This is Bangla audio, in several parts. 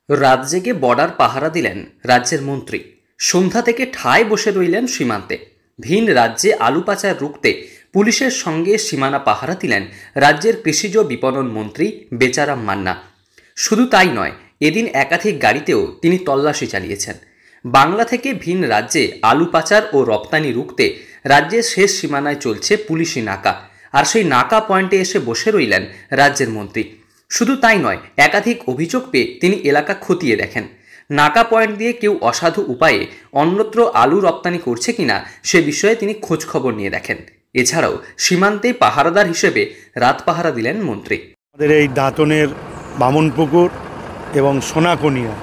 রাত জেগে বর্ডার পাহারা দিলেন রাজ্যের মন্ত্রী। সন্ধ্যা থেকে ঠায় বসে রইলেন সীমান্তে। ভিন রাজ্যে আলু পাচার রুখতে পুলিশের সঙ্গে সীমানা পাহারা দিলেন রাজ্যের কৃষিজ বিপণন মন্ত্রী বেচারাম মান্না। শুধু তাই নয়, এদিন একাধিক গাড়িতেও তিনি তল্লাশি চালিয়েছেন। বাংলা থেকে ভিন রাজ্যে আলু পাচার ও রপ্তানি রুখতে রাজ্যের শেষ সীমানায় চলছে পুলিশি নাকা, আর সেই নাকা পয়েন্টে এসে বসে রইলেন রাজ্যের মন্ত্রী। শুধু তাই নয়, একাধিক অভিযোগ পেয়ে তিনি এলাকা খতিয়ে দেখেন। নাকা পয়েন্ট দিয়ে কেউ অসাধু উপায়ে অন্যত্র আলু রপ্তানি করছে কিনা সে বিষয়ে তিনি খোঁজ খবর নিয়ে দেখেন। এছাড়াও সীমান্তে পাহারাদার হিসেবে রাত পাহারা দিলেন মন্ত্রী। আমাদের এই দাঁতনের বামনপুকুর এবং সোনাকনিয়া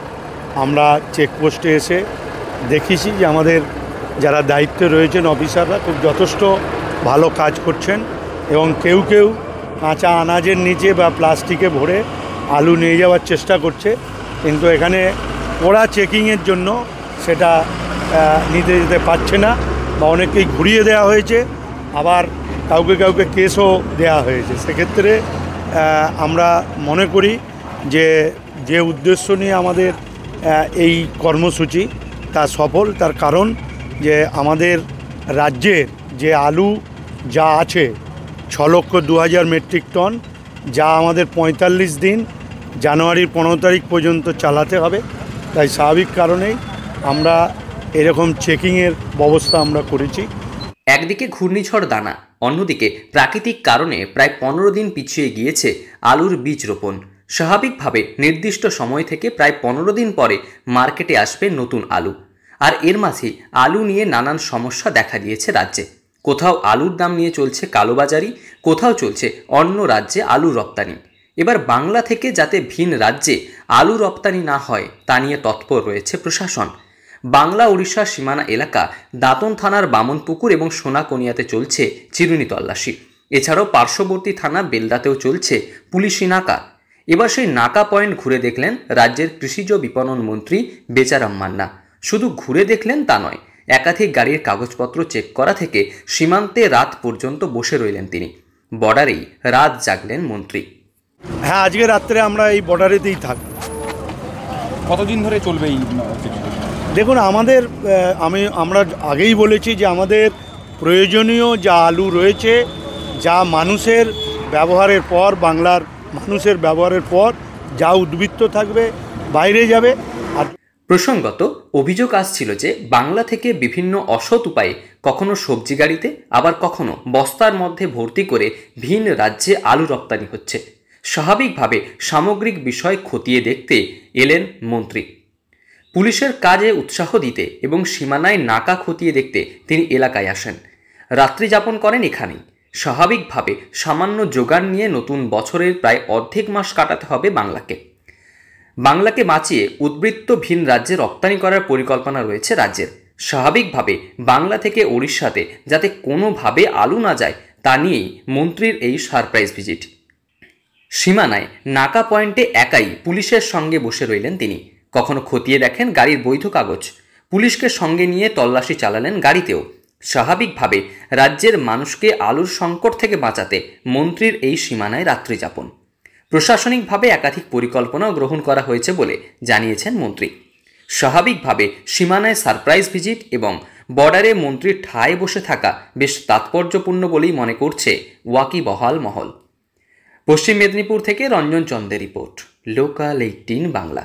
আমরা চেকপোস্টে এসে দেখেছি যে আমাদের যারা দায়িত্বে রয়েছেন অফিসাররা খুব যথেষ্ট ভালো কাজ করছেন, এবং কেউ কেউ কাঁচা আনাজের নিচে বা প্লাস্টিকে ভরে আলু নিয়ে যাওয়ার চেষ্টা করছে, কিন্তু এখানে ওরা চেকিংয়ের জন্য সেটা নিতে যেতে পারছে না, বা অনেককেই ঘুরিয়ে দেওয়া হয়েছে, আবার কাউকে কাউকে কেসও দেওয়া হয়েছে। সেক্ষেত্রে আমরা মনে করি যে উদ্দেশ্য নিয়ে আমাদের এই কর্মসূচি তা সফল। তার কারণ যে আমাদের রাজ্যের যে আলু যা আছে 6,02,000 মেট্রিক টন, যা আমাদের 45 দিন জানুয়ারির 15 তারিখ পর্যন্ত চালাতে হবে। তাই স্বাভাবিক কারণেই আমরা এরকম চেকিংয়ের ব্যবস্থা আমরা করেছি। একদিকে ঘূর্ণিঝড় দানা, অন্যদিকে প্রাকৃতিক কারণে প্রায় 15 দিন পিছিয়ে গিয়েছে আলুর বীজ রোপণ। স্বাভাবিকভাবে নির্দিষ্ট সময় থেকে প্রায় 15 দিন পরে মার্কেটে আসবে নতুন আলু, আর এর মাঝে আলু নিয়ে নানান সমস্যা দেখা দিয়েছে রাজ্যে। কোথাও আলুর দাম নিয়ে চলছে কালোবাজারি, কোথাও চলছে অন্য রাজ্যে আলু রপ্তানি। এবার বাংলা থেকে যাতে ভিন রাজ্যে আলু রপ্তানি না হয় তা নিয়ে তৎপর রয়েছে প্রশাসন। বাংলা উড়িষ্যা সীমানা এলাকা দাঁতন থানার বামনপুকুর এবং সোনাকনিয়াতে চলছে চিরুনি তল্লাশি। এছাড়াও পার্শ্ববর্তী থানা বেলদাতেও চলছে পুলিশি নাকা। এবার সেই নাকা পয়েন্ট ঘুরে দেখলেন রাজ্যের কৃষিজ বিপণন মন্ত্রী বেচারাম মান্না। শুধু ঘুরে দেখলেন তা নয়, একাধিক গাড়ির কাগজপত্র চেক করা থেকে সীমান্তে রাত পর্যন্ত বসে রইলেন তিনি। বর্ডারেই রাত জাগলেন মন্ত্রী। হ্যাঁ, আজকে রাত্রে আমরা এই বর্ডারেতেই থাকব। কতদিন ধরে চলবে এই? দেখুন, আমরা আগেই বলেছি যে আমাদের প্রয়োজনীয় যা আলু রয়েছে, যা মানুষের ব্যবহারের পর, বাংলার মানুষের ব্যবহারের পর যা উদ্বৃত্ত থাকবে বাইরে যাবে। আর প্রসঙ্গত অভিযোগ আসছিল যে বাংলা থেকে বিভিন্ন অসৎ উপায়ে কখনো সবজি গাড়িতে, আবার কখনো বস্তার মধ্যে ভর্তি করে ভিন রাজ্যে আলু রপ্তানি হচ্ছে। স্বাভাবিকভাবে সামগ্রিক বিষয় খতিয়ে দেখতে এলেন মন্ত্রী। পুলিশের কাজে উৎসাহ দিতে এবং সীমানায় নাকা খতিয়ে দেখতে তিনি এলাকায় আসেন। রাত্রি যাপন করেন এখানেই। স্বাভাবিকভাবে সামান্য জোগান নিয়ে নতুন বছরের প্রায় অর্ধেক মাস কাটাতে হবে বাংলাকে বাঁচিয়ে উদ্বৃত্ত ভিন রাজ্যে রপ্তানি করার পরিকল্পনা রয়েছে রাজ্যের। স্বাভাবিকভাবে বাংলা থেকে ওড়িশাতে যাতে কোনোভাবে আলু না যায় তা নিয়েই মন্ত্রীর এই সারপ্রাইজ ভিজিট। সীমানায় নাকা পয়েন্টে একাই পুলিশের সঙ্গে বসে রইলেন তিনি। কখনো খতিয়ে দেখেন গাড়ির বৈধ কাগজ, পুলিশকে সঙ্গে নিয়ে তল্লাশি চালালেন গাড়িতেও। স্বাভাবিকভাবে রাজ্যের মানুষকে আলুর সংকট থেকে বাঁচাতে মন্ত্রীর এই সীমানায় রাত্রি যাপন। প্রশাসনিকভাবে একাধিক পরিকল্পনাও গ্রহণ করা হয়েছে বলে জানিয়েছেন মন্ত্রী। স্বাভাবিকভাবে সীমানায় সারপ্রাইজ ভিজিট এবং বর্ডারে মন্ত্রীর ঠায় বসে থাকা বেশ তাৎপর্যপূর্ণ বলেই মনে করছে ওয়াকিবহাল মহল। পশ্চিম মেদিনীপুর থেকে রঞ্জন চন্দের রিপোর্ট, লোকাল 18 বাংলা।